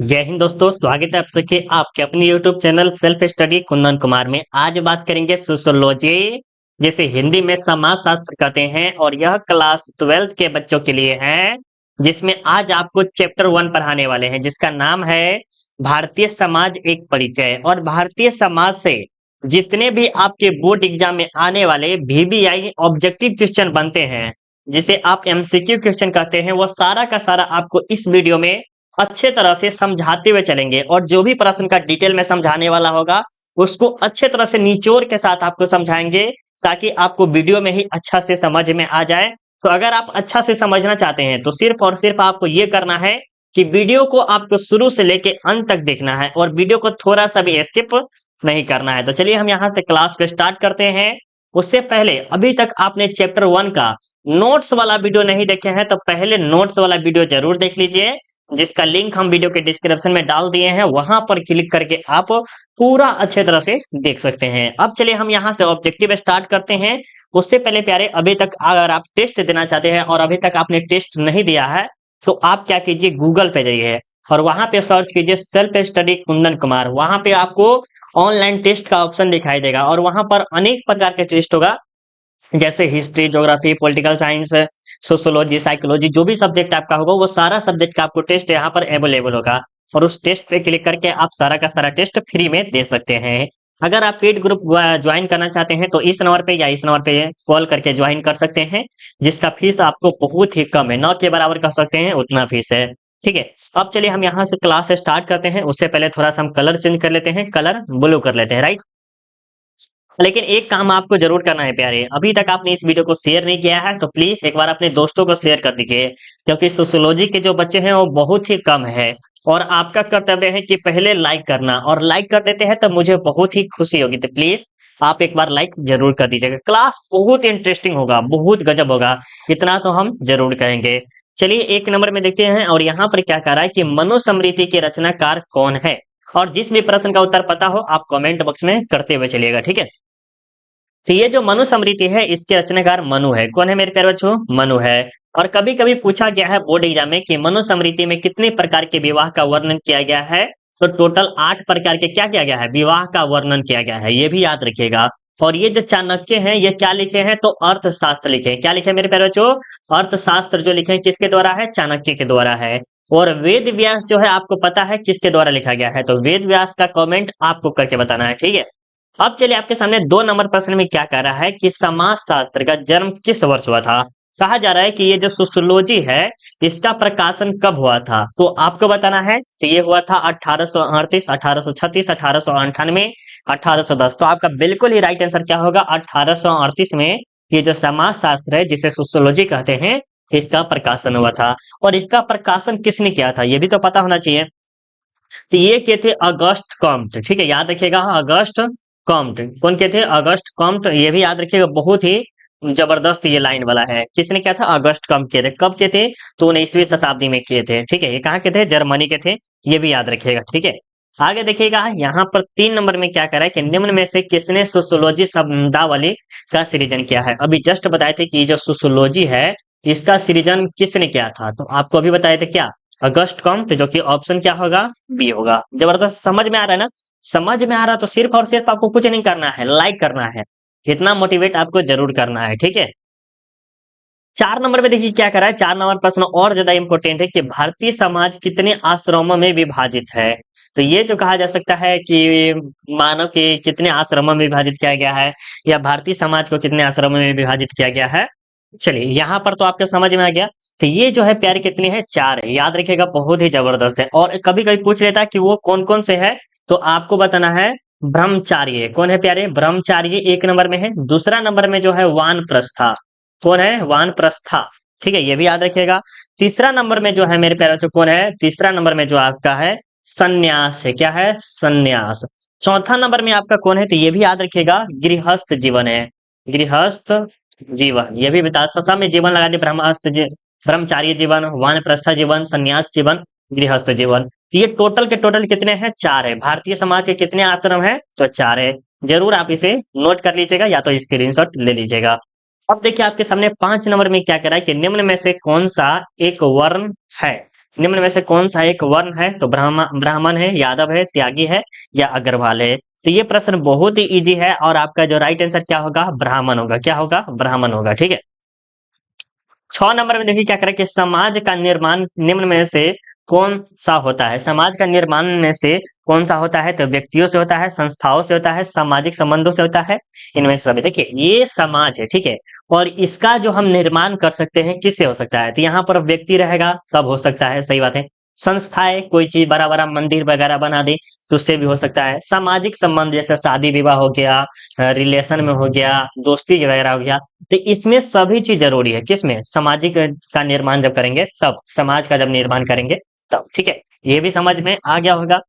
जय हिंद दोस्तों, स्वागत है आप सबके आपके अपने YouTube channel self study Kundan Kumar में। आज बात करेंगे सोशियोलॉजी, जिसे हिंदी में समाज शास्त्र कहते हैं, और यह क्लास 12th के बच्चों के लिए है। जिसमें आज आपको चैप्टर 1 पढ़ाने वाले हैं, जिसका नाम है भारतीय समाज एक परिचय। और भारतीय समाज से जितने भी आपके बोर्ड एग्जाम में आने वाले VBI ऑब्जेक्टिव क्वेश्चन बनते हैं, जिसे आप MCQ क्वेश्चन कहते हैं, वो सारा का सारा आपको इस वीडियो में अच्छे तरह से समझाते हुए चलेंगे। और जो भी प्रश्न का डिटेल में समझाने वाला होगा, उसको अच्छे तरह से निचोड़ के साथ आपको समझाएंगे, ताकि आपको वीडियो में ही अच्छा से समझ में आ जाए। तो अगर आप अच्छा से समझना चाहते हैं तो सिर्फ और सिर्फ आपको ये करना है कि वीडियो को आपको शुरू से लेके अंत तक देखना है, और वीडियो को थोड़ा सा भी स्किप नहीं करना है। तो चलिए हम यहाँ से क्लास को स्टार्ट करते हैं। उससे पहले अभी तक आपने चैप्टर 1 का नोट्स वाला वीडियो नहीं देखे हैं, तो पहले नोट्स वाला वीडियो जरूर देख लीजिए, जिसका लिंक हम वीडियो के डिस्क्रिप्शन में डाल दिए हैं। वहां पर क्लिक करके आप पूरा अच्छे तरह से देख सकते हैं। अब चलिए हम यहाँ से ऑब्जेक्टिव स्टार्ट करते हैं। उससे पहले प्यारे, अभी तक अगर आप टेस्ट देना चाहते हैं और अभी तक आपने टेस्ट नहीं दिया है, तो आप क्या कीजिए, गूगल पे जाइए और वहां पे सर्च कीजिए सेल्फ स्टडी कुंदन कुमार। वहां पे आपको ऑनलाइन टेस्ट का ऑप्शन दिखाई देगा, और वहां पर अनेक प्रकार के टेस्ट होगा, जैसे history, geography, political science, sociology, psychology, जो भी सब्जेक्ट आपका होगा, वो सारा सब्जेक्ट का आपको टेस्ट यहाँ पर अवेलेबल होगा। और उस टेस्ट पे क्लिक करके आप सारा का सारा टेस्ट फ्री में दे सकते हैं। अगर आप पेड ग्रुप ज्वाइन करना चाहते हैं, तो इस नंबर पे या इस नंबर पे कॉल करके ज्वाइन कर सकते हैं, जिसका फीस आपको बहुत ही कम है, न के बराबर कह सकते हैं, उतना फीस है। ठीक है, अब चलिए हम यहाँ से क्लास स्टार्ट करते हैं। उससे पहले थोड़ा सा हम कलर चेंज कर लेते हैं, कलर ब्लू कर लेते हैं, राइट। लेकिन एक काम आपको जरूर करना है प्यारे, अभी तक आपने इस वीडियो को शेयर नहीं किया है, तो प्लीज एक बार अपने दोस्तों को शेयर कर दीजिए, क्योंकि सोशियोलॉजी के जो बच्चे हैं वो बहुत ही कम है। और आपका कर्तव्य है कि पहले लाइक करना, और लाइक कर देते हैं तो मुझे बहुत ही खुशी होगी। तो प्लीज आप एक बार लाइक जरूर कर दीजिएगा। क्लास बहुत इंटरेस्टिंग होगा, बहुत गजब होगा, इतना तो हम जरूर कहेंगे। चलिए एक नंबर में देखते हैं, और यहाँ पर क्या कह रहा है कि मनुस्मृति के रचनाकार कौन है। और जिस भी प्रश्न का उत्तर पता हो, आप कमेंट बॉक्स में करते हुए चलिएगा, ठीक है। तो ये जो मनुस्मृति है, इसके रचनाकार मनु है। कौन है मेरे प्यारे बच्चों? मनु है। और कभी कभी पूछा गया है बोर्ड एग्जाम में कि मनुस्मृति में कितने प्रकार के विवाह का वर्णन किया गया है, तो टोटल 8 प्रकार के क्या किया गया है, विवाह का वर्णन किया गया है, ये भी याद रखिएगा। और ये जो चाणक्य हैं, ये क्या लिखे हैं, तो अर्थशास्त्र लिखे हैं। क्या लिखे हैं मेरे प्यारे बच्चों? अर्थशास्त्र जो लिखे हैं, किसके द्वारा है? चाणक्य के द्वारा है। और वेद व्यास जो है, आपको पता है किसके द्वारा लिखा गया है, तो वेद व्यास का कमेंट आपको करके बताना है, ठीक है। अब चलिए आपके सामने 2 नंबर प्रश्न में क्या कह रहा है कि समाज शास्त्र का जन्म किस वर्ष हुआ था। कहा जा रहा है कि ये जो सोशियोलॉजी है, इसका प्रकाशन कब हुआ था, तो आपको बताना है। तो ये हुआ था 1838, 1836, 1898, 1810। तो आपका बिल्कुल ही राइट आंसर क्या होगा? 1838 में ये जो समाज शास्त्र है, जिसे सोशियोलॉजी कहते हैं, इसका प्रकाशन हुआ था। और इसका प्रकाशन किसने किया था, ये भी तो पता होना चाहिए। तो ये किए थे अगस्ट कॉम्ट, ठीक है, याद रखिएगा, अगस्ट कॉम्ट। कौन किए थे? अगस्ट कॉम्ट, ये भी याद रखिएगा, बहुत ही जबरदस्त ये लाइन वाला है। किसने किया था? अगस्ट कॉम्ट किए थे। कब किए थे? तो 19वीं शताब्दी में किए थे, ठीक है। ये कहाँ के थे? जर्मनी के थे, ये भी याद रखिएगा, ठीक है। आगे देखिएगा, यहाँ पर 3 नंबर में क्या कह रहा है कि निम्न में से किसने सोशियोलॉजी शब्दावली का सृजन किया है। अभी जस्ट बताए थे कि जो सोशियोलॉजी है, इसका सृजन किसने किया था, तो आपको अभी बताए थे क्या? अगस्ट कॉम्ट, जो कि ऑप्शन क्या होगा? बी होगा। जबरदस्त, समझ में आ रहा है ना? समझ में आ रहा, तो सिर्फ और सिर्फ आपको कुछ नहीं करना है, लाइक करना है। इतना मोटिवेट आपको जरूर करना है, ठीक है। 4 नंबर में देखिए क्या कर रहा है, 4 नंबर प्रश्न और ज्यादा इंपॉर्टेंट है कि भारतीय समाज कितने आश्रमों में विभाजित है। तो ये जो कहा जा सकता है कि मानव के कितने आश्रमों में विभाजित किया गया है, या भारतीय समाज को कितने आश्रमों में विभाजित किया गया है। चलिए यहाँ पर तो आपके समझ में आ गया। तो ये जो है प्यारे कितने हैं? 4 है, याद रखिएगा, बहुत ही जबरदस्त है। और कभी कभी पूछ लेता है कि वो कौन कौन से है, तो आपको बताना है ब्रह्मचार्य। कौन है प्यारे? ब्रह्मचार्य 1 नंबर में है। दूसरा नंबर में जो है वानप्रस्था। कौन है? वानप्रस्था, ठीक है, ये भी याद रखिएगा। तीसरा नंबर में जो है मेरे प्यारे बच्चों, कौन है? तीसरा नंबर में जो आपका है संन्यास है। क्या है? संन्यास। चौथा नंबर में आपका कौन है, तो ये भी याद रखिएगा, गृहस्थ जीवन है। गृहस्थ जीवन, ये भी बता, सब में जीवन लगा दिए, ब्रह्मचार्य जीवन, वानप्रस्थ जीवन, संन्यास जीवन, गृहस्थ जीवन। तो ये टोटल के टोटल कितने हैं? 4 है। भारतीय समाज के कितने आश्रम है, तो 4 है। जरूर आप इसे नोट कर लीजिएगा, या तो स्क्रीनशॉट ले लीजिएगा। अब देखिए आपके सामने 5 नंबर में क्या कह रहा है कि निम्न में से कौन सा एक वर्ण है। निम्न में से कौन सा एक वर्ण है? तो ब्राह्मण है, यादव है, त्यागी है या अग्रवाल है। तो ये प्रश्न बहुत ही इजी है और आपका जो राइट आंसर क्या होगा? ब्राह्मण होगा। क्या होगा? ब्राह्मण होगा। ठीक है। 6 नंबर में देखिए क्या करें कि समाज का निर्माण निम्न में से कौन सा होता है? समाज का निर्माण में से कौन सा होता है? तो व्यक्तियों से होता है, संस्थाओं से होता है, सामाजिक संबंधों से होता है, इनमें से सभी। देखिए ये समाज है, ठीक है, और इसका जो हम निर्माण कर सकते हैं किससे हो सकता है? तो यहाँ पर व्यक्ति रहेगा तब हो सकता है, सही बात है। संस्थाएं, कोई चीज बड़ा बड़ा मंदिर वगैरह बना दे तो उससे भी हो सकता है। सामाजिक संबंध जैसे शादी विवाह हो गया, रिलेशन में हो गया, दोस्ती वगैरह हो गया, तो इसमें सभी चीज जरूरी है। किसमें? सामाजिक का निर्माण जब करेंगे तब, समाज का जब निर्माण करेंगे तब। ठीक है, ये भी समझ में आ गया होगा।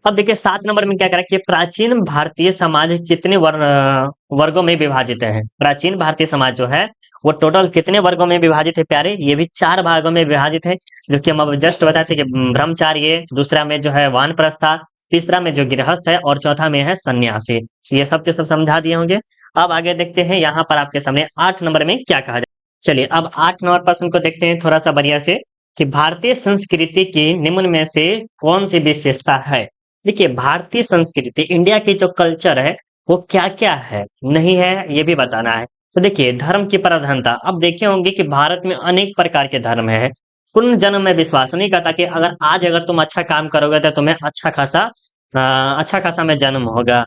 अब देखिए 7 नंबर में क्या करें कि प्राचीन भारतीय समाज कितने वर्गों में विभाजित है? प्राचीन भारतीय समाज जो है वो टोटल कितने वर्गों में विभाजित है प्यारे? ये भी 4 भागों में विभाजित है, जो कि हम अब जस्ट बताए थे कि ब्रह्मचार्य, दूसरा में जो है वानप्रस्था, तीसरा में जो गृहस्थ है और चौथा में है सन्यासी। ये सब के सब समझा दिए होंगे। अब आगे देखते हैं यहाँ पर आपके सामने 8 नंबर में क्या कहा जाए। चलिए अब 8 नंबर प्रश्न को देखते हैं थोड़ा सा बढ़िया से, कि भारतीय संस्कृति की निम्न में से कौन सी विशेषता है? देखिए भारतीय संस्कृति, इंडिया की जो कल्चर है वो क्या क्या है, नहीं है, ये भी बताना है। तो देखिए धर्म की प्रधानता, अब देखे होंगे कि भारत में अनेक प्रकार के धर्म है। पुनर्जन्म में विश्वास नहीं करता कि अगर तुम अच्छा काम करोगे तो तुम्हें अच्छा खासा में जन्म होगा।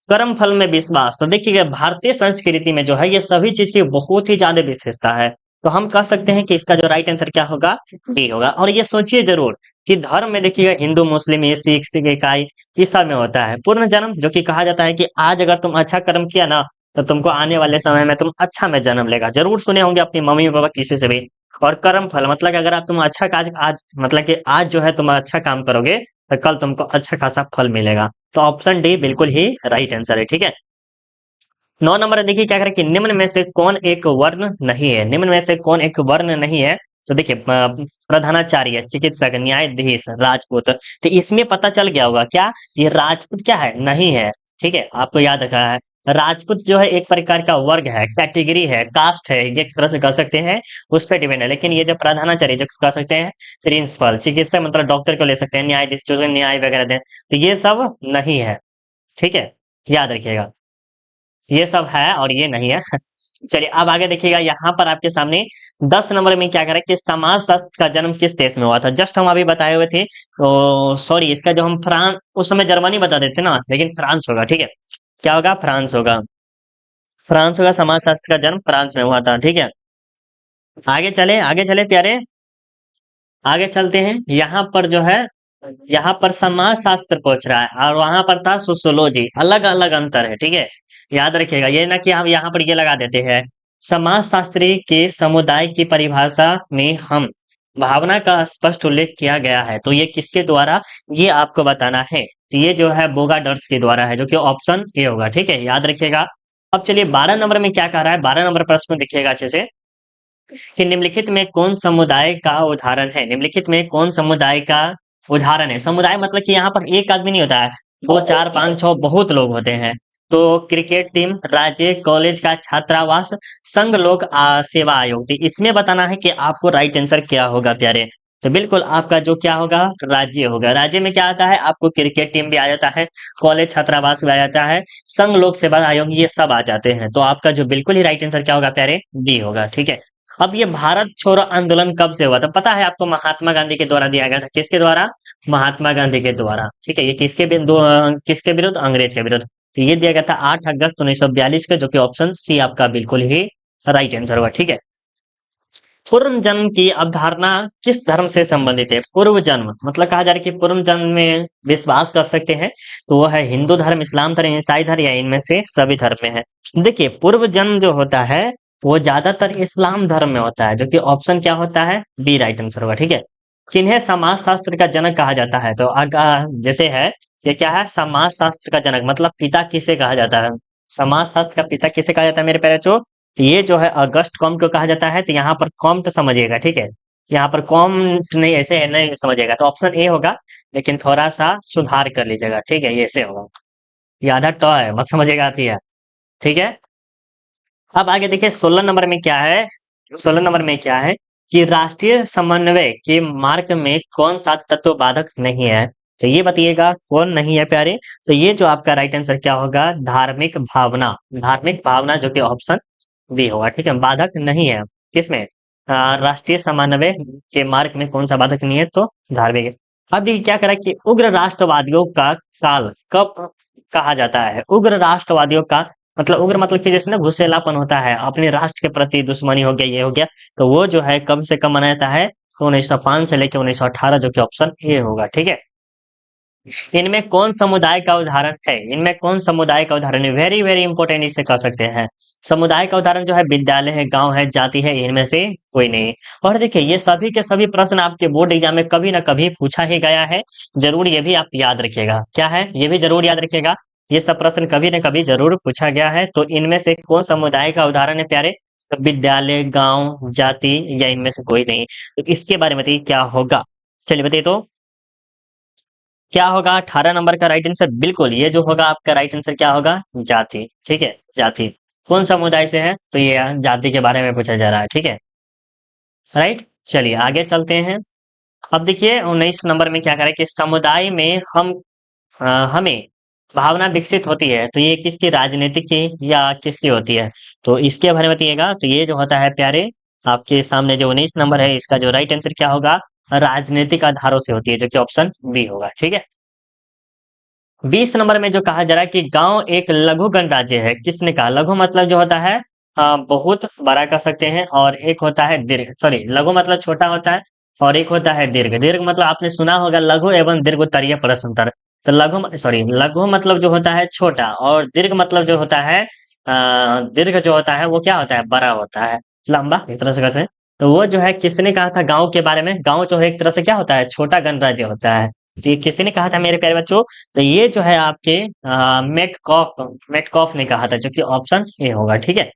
कर्म फल में विश्वास, तो देखिए भारतीय संस्कृति में जो है ये सभी चीज की बहुत ही ज्यादा विशेषता है। तो हम कह सकते हैं कि इसका जो राइट आंसर क्या होगा? डी होगा। और ये सोचिए जरूर कि धर्म में देखिएगा हिंदू, मुस्लिम, ये सिख इकाई, इस सब में होता है पूर्ण जन्म, जो कि कहा जाता है कि आज अगर तुम अच्छा कर्म किया ना तो तुमको आने वाले समय में तुम अच्छा में जन्म लेगा। जरूर सुने होंगे अपनी मम्मी पापा किसी से भी। और कर्म फल मतलब कि अगर आप तुम अच्छा काज आज मतलब कि आज जो है तुम अच्छा काम करोगे तो कल तुमको अच्छा खासा फल मिलेगा। तो ऑप्शन डी बिल्कुल ही राइट आंसर है। ठीक है। 9 नंबर देखिए क्या करें कि निम्न में से कौन एक वर्ण नहीं है? निम्न में से कौन एक वर्ण नहीं है? तो देखिए प्रधानाचार्य, चिकित्सक, न्यायाधीश, राजपूत। तो इसमें पता चल गया होगा क्या, ये राजपूत क्या है? नहीं है। ठीक है, आपको याद रखना है। राजपूत जो है एक प्रकार का वर्ग है, कैटेगरी है, कास्ट है, ये तरह से कह सकते हैं, उस पर डिपेंड है। लेकिन ये जो प्रधानाचार्य जो कह सकते हैं प्रिंसिपल, चिकित्सक मतलब डॉक्टर को ले सकते हैं, न्यायाधीश जो न्याय वगैरह दें, तो ये सब नहीं है। ठीक है, याद रखिएगा, ये सब है और ये नहीं है। चलिए अब आगे देखिएगा यहाँ पर आपके सामने 10 नंबर में क्या करें कि समाज शास्त्र का जन्म किस देश में हुआ था? जस्ट हम अभी बताए हुए थे, तो सॉरी, इसका जो हम फ्रांस, उस समय जर्मनी बता देते ना, लेकिन फ्रांस होगा। ठीक है, क्या होगा? फ्रांस होगा। फ्रांस होगा, समाज शास्त्र का जन्म फ्रांस में हुआ था। ठीक है, आगे चले प्यारे, आगे चलते हैं। यहाँ पर जो है, यहाँ पर समाज शास्त्र पहुंच रहा है और वहां पर था सोशियोलॉजी। अलग अलग अंतर है। ठीक है, याद रखिएगा, ये ना कि हम यहाँ पर ये लगा देते हैं। समाज शास्त्री के समुदाय की परिभाषा में हम भावना का स्पष्ट उल्लेख किया गया है, तो ये किसके द्वारा, ये आपको बताना है। तो ये जो है बोगाडर्स के द्वारा है, जो कि ऑप्शन ए होगा। ठीक है, याद रखिएगा। अब चलिए 12 नंबर में क्या कह रहा है, 12 नंबर प्रश्न में देखिएगा अच्छे से, कि निम्नलिखित में कौन समुदाय का उदाहरण है? निम्नलिखित में कौन समुदाय का उदाहरण है? समुदाय मतलब कि यहाँ पर एक आदमी नहीं होता है, 2 4 5 6 बहुत लोग होते हैं। तो क्रिकेट टीम, राज्य, कॉलेज का छात्रावास, संघ लोक सेवा आयोग। तो इसमें बताना है कि आपको राइट आंसर क्या होगा प्यारे। तो बिल्कुल आपका जो क्या होगा, राज्य होगा। राज्य में क्या आता है? आपको क्रिकेट टीम भी आ जाता है, कॉलेज छात्रावास भी आ जाता है, संघ लोक सेवा आयोग, ये सब आ जाते हैं। तो आपका जो बिल्कुल ही राइट आंसर क्या होगा प्यारे? डी होगा। ठीक है। अब ये भारत छोड़ो आंदोलन कब से हुआ था? पता है आपको? महात्मा गांधी के द्वारा दिया गया था। किसके द्वारा? महात्मा गांधी के द्वारा। ठीक है, ये किसके विरुद्ध? अंग्रेज के विरुद्ध। तो ये दिया गया था 8 अगस्त 1942 को, जो कि ऑप्शन सी आपका बिल्कुल ही राइट आंसर हुआ। ठीक है। पूर्व जन्म की अवधारणा किस धर्म से संबंधित है? पूर्व जन्म मतलब कहा जा रहा है कि पूर्व जन्म में विश्वास कर सकते हैं, तो वो है हिंदू धर्म, इस्लाम धर्म, ईसाई धर्म, या इनमें से सभी धर्म में है। देखिए पूर्व जन्म जो होता है वो ज्यादातर इस्लाम धर्म में होता है, जो कि ऑप्शन क्या होता है? बी राइट आंसर होगा। ठीक है। किन्हें समाज शास्त्र का जनक कहा जाता है? तो जैसे है, ये क्या है? समाज शास्त्र का जनक मतलब पिता किसे कहा जाता है? समाज शास्त्र का पिता किसे कहा जाता है मेरे प्यारे? तो ये जो है अगस्त कॉम्ट को कहा जाता है। तो यहाँ पर कॉम्ट समझिएगा। ठीक है, यहाँ पर कॉम्ट नहीं, ऐसे है नहीं समझिएगा, तो ऑप्शन ए होगा, लेकिन थोड़ा सा सुधार कर लीजिएगा। ठीक है, ये ऐसे होगा, ये आधा ट है, मत समझिएगा आती है। ठीक है। अब आगे देखिए 16 नंबर में क्या है, 16 नंबर में क्या है कि राष्ट्रीय समन्वय के मार्ग में कौन सा तत्व बाधक नहीं है? तो ये बताइएगा कौन नहीं है प्यारे। तो ये जो आपका राइट आंसर क्या होगा, धार्मिक भावना। धार्मिक भावना जो कि ऑप्शन बी होगा, ठीक है, बाधक नहीं है किसमें, राष्ट्रीय समन्वय के मार्ग में कौन सा बाधक नहीं है, तो धार्मिक है। अब देखिए क्या करा कि उग्र राष्ट्रवादियों का काल कब कहा जाता है? उग्र राष्ट्रवादियों का मतलब, उग्र मतलब कि जैसे ना गुस्सेलापन होता है, अपने राष्ट्र के प्रति दुश्मनी हो गया, ये हो गया, तो वो जो है कम से कम मनाया जाता है 1905 से लेकर 1918, जो कि ऑप्शन ए होगा, ठीक है। इनमें कौन समुदाय का उदाहरण है? इनमें कौन समुदाय का उदाहरण है? वेरी वेरी इंपॉर्टेंट, इसे कह सकते हैं। समुदाय का उदाहरण जो है विद्यालय है, गांव है, जाति है, इनमें से कोई नहीं। और देखिए ये सभी के सभी प्रश्न आपके बोर्ड एग्जाम में कभी ना कभी पूछा ही गया है, जरूर ये भी आप याद रखिएगा। क्या है, ये भी जरूर याद रखिएगा, ये सब प्रश्न कभी ना कभी जरूर पूछा गया है। तो इनमें से कौन समुदाय का उदाहरण है प्यारे? तो विद्यालय, गांव, जाति, या इनमें से कोई नहीं। तो इसके बारे में बताइए क्या होगा, चलिए बताइए तो क्या होगा 18 नंबर का राइट आंसर? बिल्कुल, ये जो होगा आपका राइट आंसर क्या होगा, जाति, ठीक है, जाति। कौन समुदाय से है? तो ये जाति के बारे में पूछा जा रहा है, ठीक है, राइट। चलिए आगे चलते हैं। अब देखिए 19 नंबर में क्या करें कि समुदाय में हमें भावना विकसित होती है, तो ये किसकी, राजनीतिक की या किसकी होती है? तो इसके बारे में बताइएगा। तो ये जो होता है प्यारे, आपके सामने जो 19 नंबर है, इसका जो राइट आंसर क्या होगा, राजनीतिक आधारों से होती है, जो कि ऑप्शन बी होगा, ठीक है। 20 नंबर में जो कहा जा रहा है कि गांव एक लघु गणराज्य है, किसने कहा? लघु मतलब जो होता है बहुत बड़ा कह सकते हैं, और एक होता है दीर्घ, सॉरी, लघु मतलब छोटा होता है, और एक होता है दीर्घ। दीर्घ मतलब आपने सुना होगा लघु एवं दीर्घ उत्तरीय प्रश्नोत्तर। तो सॉरी, लघु मतलब जो होता है छोटा, और दीर्घ मतलब जो होता है दीर्घ जो होता है वो क्या होता है, बड़ा होता है, लंबा, एक तरह से कहते हैं। तो वो जो है किसने कहा था गांव के बारे में? गांव जो है एक तरह से क्या होता है, छोटा गणराज्य होता है। तो ये किसी ने कहा था मेरे प्यारे बच्चों? तो ये जो है आपके मेटकॉफ मेटकॉफ ने कहा था, जो कि ऑप्शन ए होगा, ठीक है।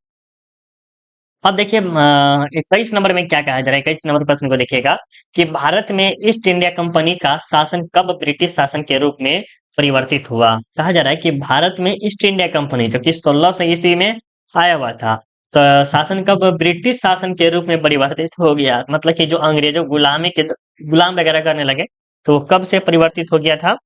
अब देखिए 21 नंबर में क्या कहा जा रहा है, 21 नंबर प्रश्न को देखिएगा कि भारत में ईस्ट इंडिया कंपनी का शासन कब ब्रिटिश शासन के रूप में परिवर्तित हुआ? कहा जा रहा है कि भारत में ईस्ट इंडिया कंपनी जो कि 1600 ईस्वी में आया हुआ था, तो शासन कब ब्रिटिश शासन के रूप में परिवर्तित हो गया, मतलब कि जो अंग्रेजों गुलाम वगैरह करने लगे, तो कब से परिवर्तित हो गया था?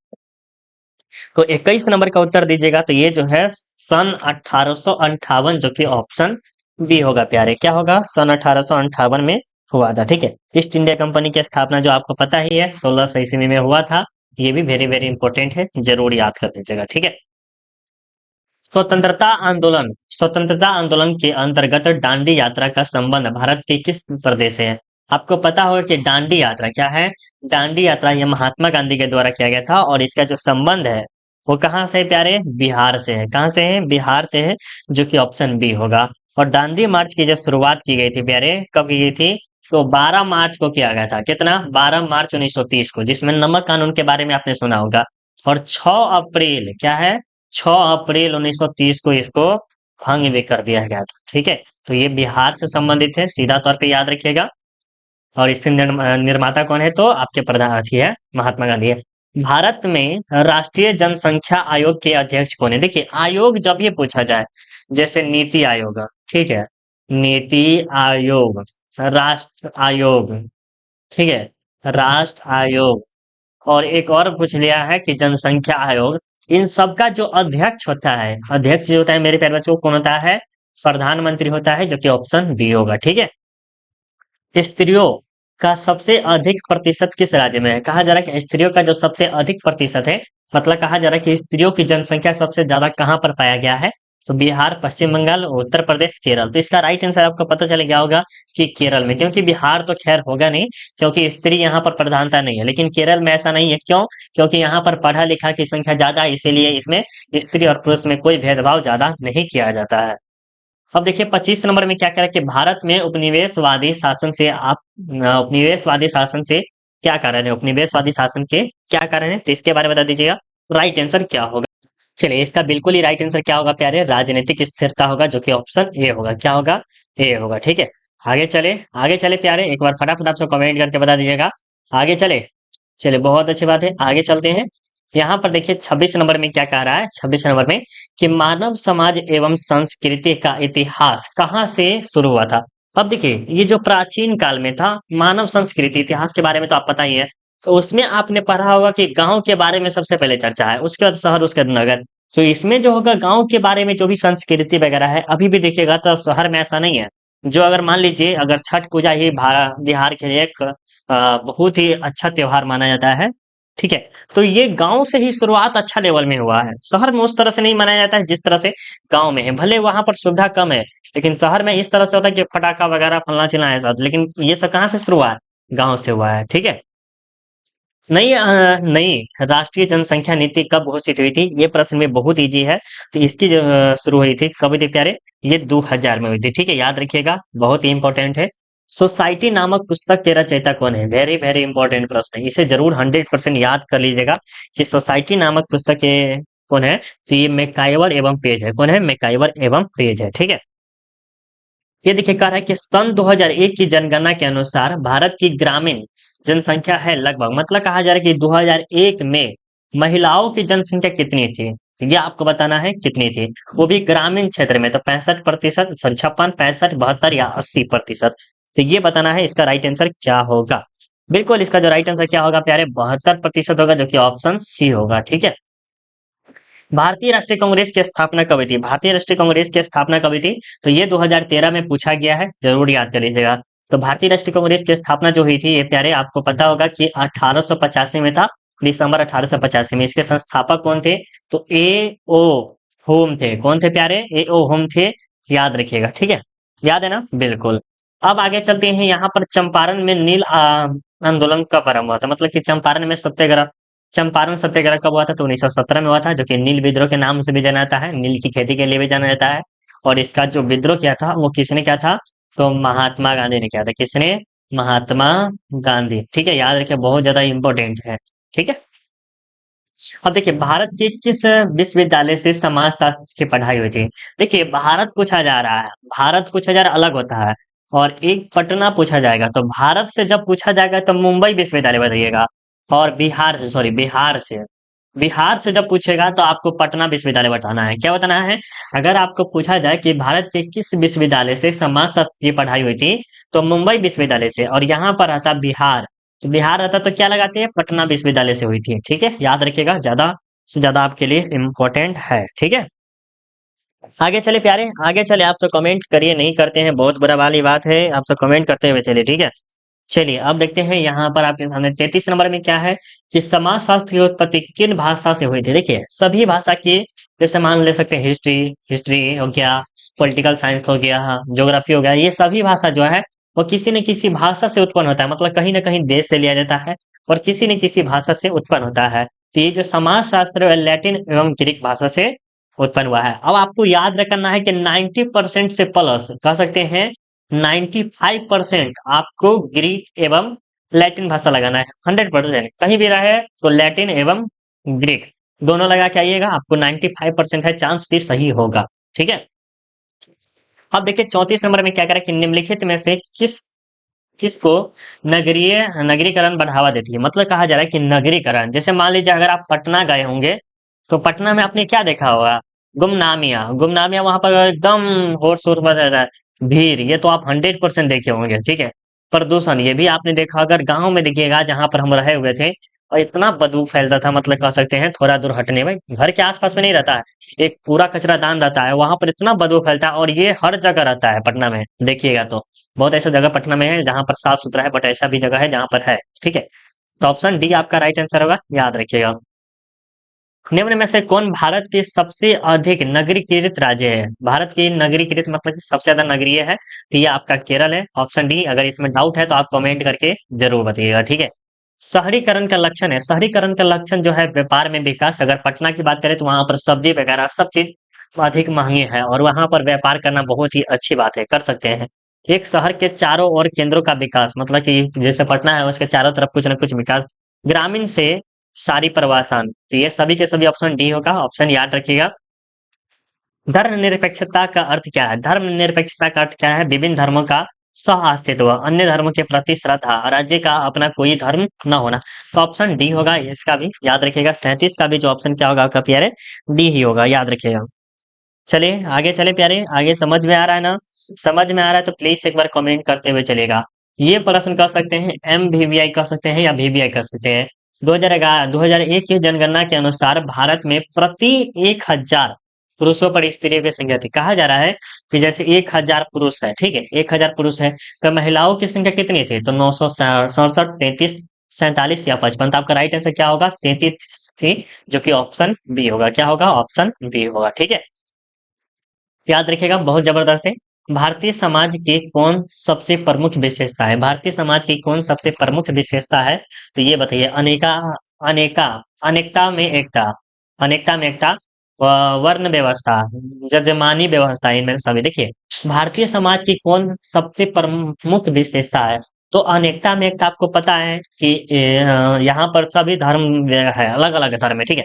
तो 21 नंबर का उत्तर दीजिएगा। तो ये जो है सन 1858, जो कि ऑप्शन बी होगा प्यारे। क्या होगा? सन 1858 में हुआ था, ठीक है। ईस्ट इंडिया कंपनी की स्थापना जो आपको पता ही है 1600 ईस्वी में हुआ था। ये भी वेरी वेरी इंपॉर्टेंट है, जरूर याद कर लीजिएगा, ठीक है। स्वतंत्रता आंदोलन के अंतर्गत दांडी यात्रा का संबंध भारत के किस प्रदेश से है? आपको पता होगा कि दांडी यात्रा क्या है। दांडी यात्रा ये महात्मा गांधी के द्वारा किया गया था, और इसका जो संबंध है वो कहाँ से है प्यारे? बिहार से है। कहाँ से है? बिहार से है, जो कि ऑप्शन बी होगा। और दांडी मार्च की जो शुरुआत की गई थी प्यारे, कब की गई थी? तो 12 मार्च को किया गया था। कितना? 12 मार्च 1930 को, जिसमें नमक कानून के बारे में आपने सुना होगा। और 6 अप्रैल क्या है, 6 अप्रैल 1930 को इसको भंग भी कर दिया गया था, ठीक है। तो ये बिहार से संबंधित है, सीधा तौर पे याद रखिएगा। और इसके निर्माता कौन है? तो आपके प्रधान अथी है, महात्मा गांधी है। भारत में राष्ट्रीय जनसंख्या आयोग के अध्यक्ष कौन है? देखिए आयोग जब ये पूछा जाए, जैसे नीति आयोग, ठीक है, नीति आयोग, राष्ट्र आयोग, ठीक है, राष्ट्र आयोग, और एक और पूछ लिया है कि जनसंख्या आयोग, इन सबका जो अध्यक्ष होता है, अध्यक्ष जो होता है मेरे प्यारे बच्चों, कौन होता है? प्रधानमंत्री होता है, जो कि ऑप्शन बी होगा, ठीक है। स्त्रियों का सबसे अधिक प्रतिशत किस राज्य में है? कहा जा रहा है कि स्त्रियों का जो सबसे अधिक प्रतिशत है, मतलब कहा जा रहा है कि स्त्रियों की जनसंख्या सबसे ज्यादा कहाँ पर पाया गया है? तो बिहार, पश्चिम बंगाल, उत्तर प्रदेश, केरल। तो इसका राइट आंसर आपको पता चल गया होगा कि केरल में, क्योंकि बिहार तो खैर होगा नहीं, क्योंकि स्त्री यहाँ पर प्रधानता नहीं है। लेकिन केरल में ऐसा नहीं है, क्यों? क्योंकि यहाँ पर पढ़ा लिखा की संख्या ज्यादा है, इसीलिए इसमें स्त्री और पुरुष में कोई भेदभाव ज्यादा नहीं किया जाता है। अब देखिए 25 नंबर में क्या कह रहा है कि भारत में उपनिवेशवादी शासन से उपनिवेशवादी शासन से क्या कारण है? उपनिवेशवादी शासन के क्या कारण है? तो इसके बारे में बता दीजिएगा, राइट आंसर क्या होगा। चलिए इसका बिल्कुल ही राइट आंसर क्या होगा प्यारे? राजनीतिक स्थिरता होगा, जो कि ऑप्शन ए होगा। क्या होगा? ए होगा, ठीक है। आगे चले प्यारे, एक बार फटाफट आप सब कमेंट करके बता दीजिएगा। आगे चले, चलिए बहुत अच्छी बात है, आगे चलते हैं। यहाँ पर देखिए 26 नंबर में क्या कह रहा है, 26 नंबर में कि मानव समाज एवं संस्कृति का इतिहास कहाँ से शुरू हुआ था? अब देखिए, ये जो प्राचीन काल में था, मानव संस्कृति इतिहास के बारे में तो आप पता ही है। तो उसमें आपने पढ़ा होगा कि गाँव के बारे में सबसे पहले चर्चा है, उसके बाद शहर, उसके बाद नगर। तो इसमें जो होगा गाँव के बारे में जो भी संस्कृति वगैरह है, अभी भी देखिएगा तो शहर में ऐसा नहीं है। जो अगर मान लीजिए अगर छठ पूजा ही बिहार के लिए एक बहुत ही अच्छा त्योहार माना जाता है, ठीक है? तो ये गाँव से ही शुरुआत अच्छा लेवल में हुआ है। शहर में उस तरह से नहीं मनाया जाता है जिस तरह से गाँव में है। भले वहाँ पर सुविधा कम है, लेकिन शहर में इस तरह से होता है कि पटाखा वगैरह फलना-चिलना ऐसा, लेकिन ये सब कहाँ से शुरू हुआ है? गाँव से हुआ है, ठीक है? नई राष्ट्रीय जनसंख्या नीति कब घोषित हुई थी? ये प्रश्न में बहुत इजी है। तो इसकी जो शुरू हुई थी, कब हुई थी प्यारे? ये 2000 में हुई थी, ठीक है? याद रखिएगा, बहुत ही इंपॉर्टेंट है। सोसाइटी नामक पुस्तक के रचयिता कौन है? वेरी वेरी इंपॉर्टेंट प्रश्न है। इसे जरूर 100% याद कर लीजिएगा कि सोसाइटी नामक पुस्तक के कौन है? तो ये मैकाइवर एवं पेज है। कौन है? मैकाइवर एवं पेज है, ठीक है? ये देखिए कह रहा है कि सन 2001 की जनगणना के अनुसार भारत की ग्रामीण जनसंख्या है लगभग, मतलब कहा जा रहा है कि 2001 में महिलाओं की जनसंख्या कितनी थी? तो ये आपको बताना है कितनी थी, वो भी ग्रामीण क्षेत्र में। तो 65%, सॉरी 56, 65, 72 या 80%। तो ये बताना है इसका राइट आंसर क्या होगा। बिल्कुल इसका जो राइट आंसर क्या होगा प्यारे? 72% होगा, जो कि ऑप्शन सी होगा, ठीक है। भारतीय राष्ट्रीय कांग्रेस की स्थापना कब हुई थी? भारतीय राष्ट्रीय कांग्रेस की स्थापना कब हुई थी? तो ये 2013 में पूछा गया है, जरूर याद कर लीजिएगा। तो भारतीय राष्ट्रीय कांग्रेस की स्थापना जो हुई थी, ये प्यारे आपको पता होगा कि 1885 में था, दिसंबर 1885 में। इसके संस्थापक कौन थे? तो ए ओ होम थे। कौन थे प्यारे? ए ओ होम थे, याद रखिएगा, ठीक है। याद है ना? बिल्कुल। अब आगे चलते हैं, यहाँ पर चंपारण में नील आंदोलन कब आरंभ हुआ था? मतलब कि चंपारण में सत्याग्रह, चंपारण सत्याग्रह कब हुआ था? तो 1917 में हुआ था, जो कि नील विद्रोह के नाम से भी जाना जाता है। नील की खेती के लिए भी जाना जाता है। और इसका जो विद्रोह किया था वो किसने किया था? तो महात्मा गांधी ने किया था। किसने? महात्मा गांधी, ठीक है। याद रखिए, बहुत ज्यादा इंपॉर्टेंट है, ठीक है। अब देखिए, भारत के किस विश्वविद्यालय से समाजशास्त्र की पढ़ाई हुई थी? देखिए, भारत पूछा जा रहा है, भारत पूछा जा रहा अलग होता है, और एक पटना पूछा जाएगा। तो भारत से जब पूछा जाएगा तो मुंबई विश्वविद्यालय बताइएगा। और बिहार से, सॉरी बिहार से जब पूछेगा तो आपको पटना विश्वविद्यालय बताना है। क्या बताना है? अगर आपको पूछा जाए कि भारत के किस विश्वविद्यालय से समाजशास्त्र की पढ़ाई हुई थी, तो मुंबई विश्वविद्यालय से। और यहाँ पर आता बिहार, तो बिहार रहता तो क्या लगाते हैं? पटना विश्वविद्यालय से हुई थी, ठीक है। याद रखिएगा, ज्यादा से ज्यादा आपके लिए इम्पोर्टेंट है, ठीक है। आगे चले प्यारे, आगे चले। आप तो कमेंट करिए, नहीं करते हैं, बहुत बुरा वाली बात है। आप सब कमेंट करते हुए चलिए, ठीक है। चलिए अब देखते हैं, यहाँ पर आपके सामने 33 नंबर में क्या है कि समाजशास्त्र की उत्पत्ति किन भाषा से हुई थी? देखिए, सभी भाषा की, जैसे मान ले सकते हैं हिस्ट्री, हिस्ट्री हो गया, पॉलिटिकल साइंस हो गया, ज्योग्राफी हो गया, ये सभी भाषा जो है वो किसी न किसी भाषा से उत्पन्न होता है। मतलब कहीं ना कहीं देश से लिया जाता है, और किसी न किसी भाषा से उत्पन्न होता है। तो ये जो समाजशास्त्र है, लैटिन एवं ग्रीक भाषा से उत्पन्न हुआ है। अब आपको याद रखना है कि 90% से प्लस कह सकते हैं, 95% आपको ग्रीक एवं लैटिन भाषा लगाना है। 100% कहीं भी रहे तो लैटिन एवं ग्रीक दोनों लगा के आइएगा, आपको 95% है चांस कि सही होगा, ठीक है। अब देखिए 34 नंबर में क्या करें कि निम्नलिखित में से किसको नगरीकरण बढ़ावा देती है? मतलब कहा जा रहा है कि नगरीकरण, जैसे मान लीजिए अगर आप पटना गए होंगे, तो पटना में आपने क्या देखा होगा? गुमनामिया, गुमनामिया वहां पर एकदम होर शोर मचा रहता है, भीड़, ये तो आप 100% देखे होंगे, ठीक है। प्रदूषण, ये भी आपने देखा। अगर गांव में देखिएगा जहां पर हम रहे हुए थे, और इतना बदबू फैलता था, मतलब कह सकते हैं थोड़ा दूर हटने में, घर के आसपास में नहीं रहता है, एक पूरा कचरा दान रहता है, वहां पर इतना बदबू फैलता है। और ये हर जगह रहता है पटना में, देखिएगा तो बहुत ऐसा जगह पटना में है जहां पर साफ सुथरा है, बट ऐसा भी जगह है जहां पर है, ठीक है। तो ऑप्शन डी आपका राइट आंसर होगा, याद रखिएगा। निम्न में से कौन भारत के सबसे अधिक नगरीकृत राज्य है? भारत की नगरीकृत मतलब कि सबसे ज्यादा नगरीय है, तो ये आपका केरल है, ऑप्शन डी। अगर इसमें डाउट है तो आप कमेंट करके जरूर बताइएगा, ठीक है। शहरीकरण का लक्षण है, शहरीकरण का लक्षण जो है व्यापार में विकास। अगर पटना की बात करें तो वहां पर सब्जी वगैरह सब चीज अधिक महंगी है, और वहां पर व्यापार करना बहुत ही अच्छी बात है, कर सकते हैं। एक शहर के चारों ओर केंद्रों का विकास, मतलब कि जैसे पटना है उसके चारों तरफ कुछ ना कुछ विकास। ग्रामीण से सारी प्रवासन, तो ये सभी के सभी ऑप्शन डी होगा, ऑप्शन याद रखिएगा। धर्मनिरपेक्षता का अर्थ क्या है? धर्मनिरपेक्षता का अर्थ क्या है? विभिन्न धर्मों का सह अस्तित्व, अन्य धर्मों के प्रति श्रद्धा, राज्य का अपना कोई धर्म न होना। तो ऑप्शन डी होगा, इसका भी याद रखिएगा। 37 का भी जो ऑप्शन क्या होगा आपका प्यारे? डी ही होगा, याद रखिएगा। चलिए आगे चले प्यारे, आगे समझ में आ रहा है ना? समझ में आ रहा है तो प्लीज एक बार कमेंट करते हुए चलेगा। ये प्रश्न कर सकते हैं, MVVI कर सकते हैं या VVI कर सकते हैं। 2001 की जनगणना के अनुसार भारत में प्रति 1000 पुरुषों पर स्त्रियों की संख्या थी। कहा जा रहा है कि जैसे 1000 पुरुष है, ठीक है, 1000 पुरुष है, तो महिलाओं की संख्या कितनी थी? तो 967, 33, 47 या 55। तो आपका राइट आंसर क्या होगा? 33 थी, जो कि ऑप्शन बी होगा। क्या होगा? ऑप्शन बी होगा, ठीक है। याद रखिएगा, बहुत जबरदस्त है। भारतीय समाज की कौन सबसे प्रमुख विशेषता है? भारतीय समाज की कौन सबसे प्रमुख विशेषता है? तो ये बताइए। अनेका, अनेका, अनेकता में एकता, अनेकता में एकता, वर्ण व्यवस्था, जजमानी व्यवस्था, इनमें से सभी। देखिए, भारतीय समाज की कौन सबसे प्रमुख विशेषता है? तो अनेकता में एकता आपको पता है कि यहाँ पर सभी धर्म है, अलग अलग धर्म है, ठीक है।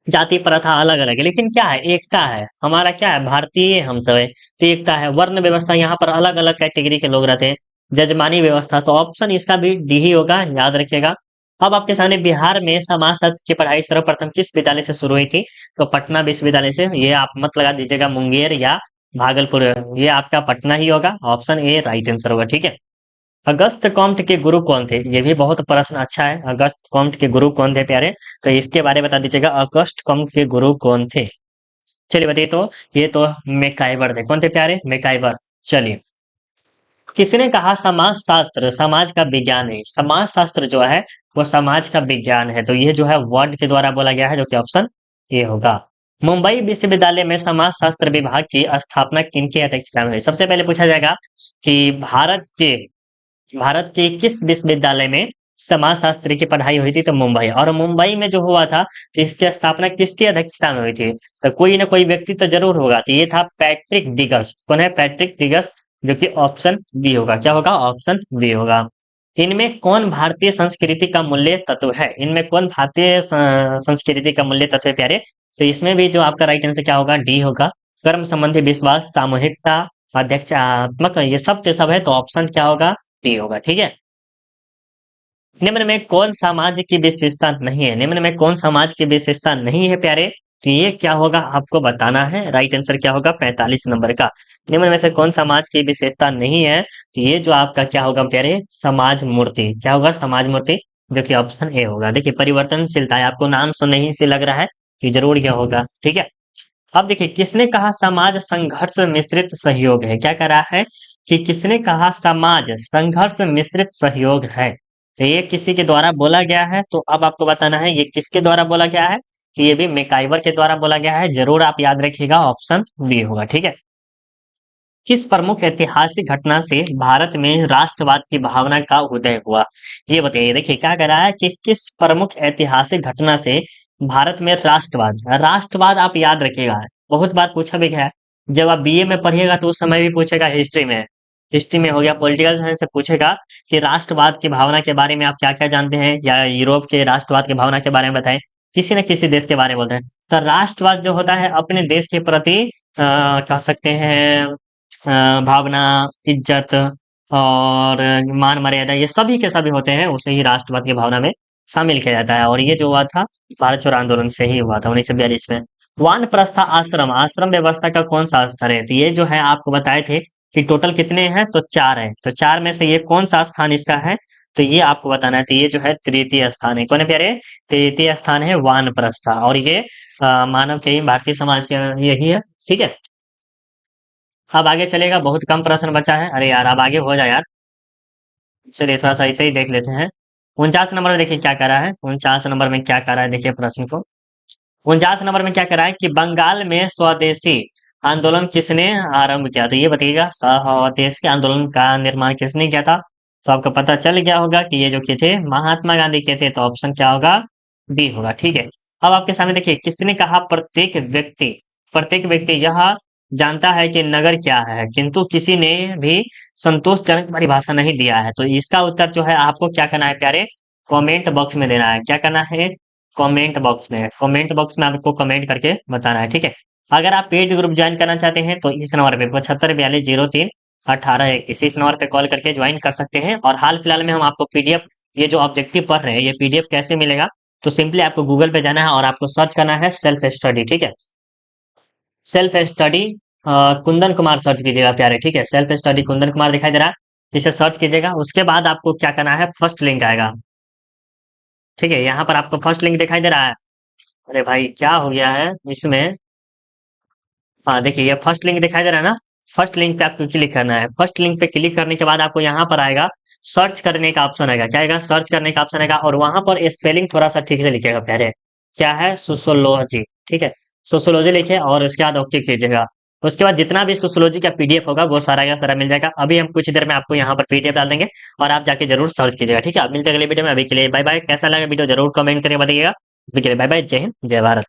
जाति प्रथा अलग अलग है, लेकिन क्या है? एकता है। हमारा क्या है? भारतीय हम सब है, तो एकता है। वर्ण व्यवस्था, यहाँ पर अलग अलग कैटेगरी के लोग रहते हैं। जजमानी व्यवस्था, तो ऑप्शन इसका भी डी ही होगा, याद रखिएगा। अब आपके सामने बिहार में समाजशास्त्र की पढ़ाई सर्वप्रथम किस विद्यालय से शुरू हुई थी? तो पटना विश्वविद्यालय से। ये आप मत लगा दीजिएगा मुंगेर या भागलपुर, ये आपका पटना ही होगा। ऑप्शन ए राइट आंसर होगा, ठीक है। अगस्त कॉम्ट के गुरु कौन थे? ये भी बहुत प्रश्न अच्छा है। अगस्त कॉम्ट के गुरु कौन थे प्यारे? तो इसके बारे में बता दीजिएगा, अगस्त कॉम्ट के गुरु कौन थे? चलिए बताइए। तो ये तो मैकाइवर थे। कौन थे प्यारे? मैकाइवर। चलिए, किसने कहा समाज शास्त्र समाज का विज्ञान है? समाज शास्त्र जो है वो समाज का विज्ञान है, तो ये जो है वर्ड के द्वारा बोला गया है, जो कि ऑप्शन ए होगा। मुंबई विश्वविद्यालय में समाज शास्त्र विभाग की स्थापना किनके अध्यक्षता में हुई? सबसे पहले पूछा जाएगा कि भारत के किस विश्वविद्यालय में समाजशास्त्र की पढ़ाई हुई थी? तो मुंबई। और मुंबई में जो हुआ था, तो इसकी स्थापना किसकी अध्यक्षता में हुई थी? तो कोई ना कोई व्यक्ति तो जरूर होगा, तो ये था पैट्रिक डिगस। कौन है? पैट्रिक डिगस, जो कि ऑप्शन बी होगा। क्या होगा? ऑप्शन बी होगा। इनमें कौन भारतीय संस्कृति का मूल्य तत्व है? इनमें कौन भारतीय संस्कृति का मूल्य तत्व है प्यारे? तो इसमें भी जो आपका राइट आंसर क्या होगा? डी होगा। कर्म संबंधी विश्वास, सामूहिकता, अध्यक्षात्मक, ये सब के सब है, तो ऑप्शन क्या होगा? डी होगा, ठीक है। निम्न में कौन समाज की विशेषता नहीं है? निम्न में कौन समाज की विशेषता नहीं है प्यारे? तो ये क्या होगा आपको बताना है। राइट आंसर क्या होगा? 45 नंबर का। निम्न में से कौन समाज की विशेषता नहीं है? तो ये जो आपका क्या होगा प्यारे? समाज मूर्ति। क्या होगा? समाज मूर्ति, जो कि ऑप्शन ए होगा। देखिए, परिवर्तनशीलता है, आपको नाम सुनने ही से लग रहा है कि जरूर क्या होगा, ठीक है। अब देखिए, किसने कहा समाज संघर्ष मिश्रित सहयोग है? क्या कह रहा है कि किसने कहा समाज संघर्ष मिश्रित सहयोग है? तो ये किसी के द्वारा बोला गया है, तो अब आपको बताना है ये किसके द्वारा बोला गया है। तो ये भी मैकाइवर के द्वारा बोला गया है, जरूर आप याद रखिएगा, ऑप्शन बी होगा, ठीक है। किस प्रमुख ऐतिहासिक घटना से भारत में राष्ट्रवाद की भावना का उदय हुआ? ये बताइए। देखिए, क्या कह रहा है कि किस प्रमुख ऐतिहासिक घटना से भारत में राष्ट्रवाद, राष्ट्रवाद आप याद रखिएगा, बहुत बार पूछा भी गया है। जब आप बीए में पढ़िएगा तो उस समय भी पूछेगा, हिस्ट्री में, हिस्ट्री में हो गया, पॉलिटिकल साइंस से पूछेगा कि राष्ट्रवाद की भावना के बारे में आप क्या क्या जानते हैं, या यूरोप के राष्ट्रवाद की भावना के बारे में बताएं। किसी न किसी देश के बारे में बोलते हैं। तो राष्ट्रवाद जो होता है अपने देश के प्रति कह सकते हैं भावना, इज्जत और मान मर्यादा, ये सभी के सभी होते हैं, उसे ही राष्ट्रवाद की भावना में शामिल किया जाता है। और ये जो हुआ था भारत छोड़ो आंदोलन से ही हुआ था, 1942 में। वानप्रस्थ आश्रम, आश्रम व्यवस्था का कौन सा स्तर है? तो ये जो है आपको बताए थे कि टोटल कितने हैं, तो 4 है। तो 4 में से ये कौन सा स्थान इसका है? तो ये आपको बताना है। तो ये जो है तृतीय स्थान है। कौन है प्यारे? तृतीय स्थान है वानप्रस्थ, और ये मानव के ही, भारतीय समाज के यही है, ठीक है। अब आगे चलेगा, बहुत कम प्रश्न बचा है। अरे यार, अब आगे हो जाए यार। चलिए थोड़ा सा ऐसे ही देख लेते हैं। 49 नंबर में देखिए क्या कह रहा है। 49 नंबर में क्या कह रहा है, देखिए प्रश्न को। 49 नंबर में क्या कह रहा है कि बंगाल में स्वदेशी आंदोलन किसने आरंभ किया? तो ये बताइएगा, स्वदेशी आंदोलन का निर्माण किसने किया था? तो आपको पता चल गया होगा कि ये जो किए थे महात्मा गांधी के थे, तो ऑप्शन क्या होगा? डी होगा, ठीक है। अब आपके सामने देखिए, किसने कहा प्रत्येक व्यक्ति यह जानता है कि नगर क्या है, किंतु किसी ने भी संतोषजनक परिभाषा नहीं दिया है। तो इसका उत्तर जो है आपको क्या करना है प्यारे? कमेंट बॉक्स में देना है। क्या करना है? कमेंट बॉक्स में आपको कमेंट करके बताना है, ठीक है। अगर आप पेड ग्रुप ज्वाइन करना चाहते हैं तो इस नंबर पे 7542031821 इस नंबर पे कॉल करके ज्वाइन कर सकते हैं। और हाल फिलहाल में हम आपको पीडीएफ, ये जो ऑब्जेक्टिव पढ़ रहे हैं, ये पीडीएफ कैसे मिलेगा? तो सिंपली आपको गूगल पे जाना है और आपको सर्च करना है सेल्फ स्टडी, ठीक है। Self study Kundan Kumar search कीजिएगा प्यारे, ठीक है। सेल्फ स्टडी कुंदन कुमार दिखाई दे रहा है, इसे सर्च कीजिएगा। उसके बाद आपको क्या करना है, फर्स्ट लिंक आएगा, ठीक है। यहाँ पर आपको फर्स्ट लिंक दिखाई दे रहा है। अरे भाई क्या हो गया है इसमें। हाँ देखिए, ये फर्स्ट लिंक दिखाई दे रहा है ना। फर्स्ट लिंक पे आपको क्लिक करना है। फर्स्ट लिंक पे क्लिक करने के बाद आपको यहाँ पर आएगा सर्च करने का ऑप्शन आएगा। क्या आएगा, सर्च करने का ऑप्शन आएगा। और वहां पर स्पेलिंग थोड़ा सा ठीक से लिखिएगा प्यारे। क्या है, सोशोलॉजी, ठीक है। सोशोलॉजी लिखे और उसके बाद ओके कीजिएगा। उसके बाद जितना भी सोशोलॉजी का पीडीएफ होगा वो सारा का सारा मिल जाएगा। अभी हम कुछ देर में आपको यहाँ पर पीडीएफ डाल देंगे और आप जाके जरूर सर्च कीजिएगा, ठीक है। अब मिलते हैं अगले वीडियो में। अभी के लिए बाय बाय। कैसा लगा वीडियो जरूर कमेंट करके बताइएगा। अभी के लिए बाय बाय। जय हिंद, जय भारत।